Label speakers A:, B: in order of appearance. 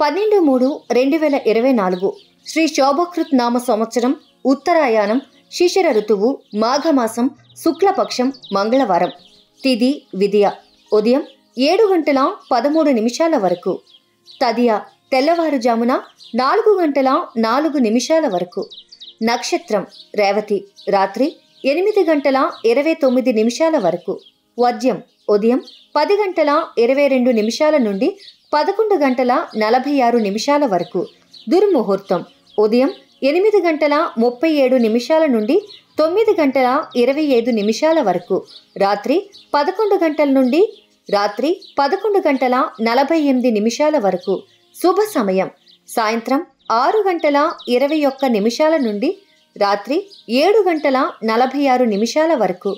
A: 12/3/2024 శ్రీ శోభకృత్ నామ సంవత్సరం ఉత్తరాయణం శిశిర ఋతువు మాఘమాసం శుక్లపక్షం మంగళవారం. తిథి విదియ ఉదయం 7:13 వరకు. తదియ తెల్లవారుజామున 4:04 వరకు. నక్షత్రం రేవతి రాత్రి 8:29 వరకు. వర్జ్యం ఉదయం 10:22 నుండి 11:46 వరకు. దుర్ముహూర్తం ఉదయం 8:37 నుండి 9:25 వరకు. రాత్రి 11 గంటల నుండి రాత్రి 11:48 వరకు. శుభ సమయం సాయంత్రం 6:21 నుండి రాత్రి 7:46 వరకు.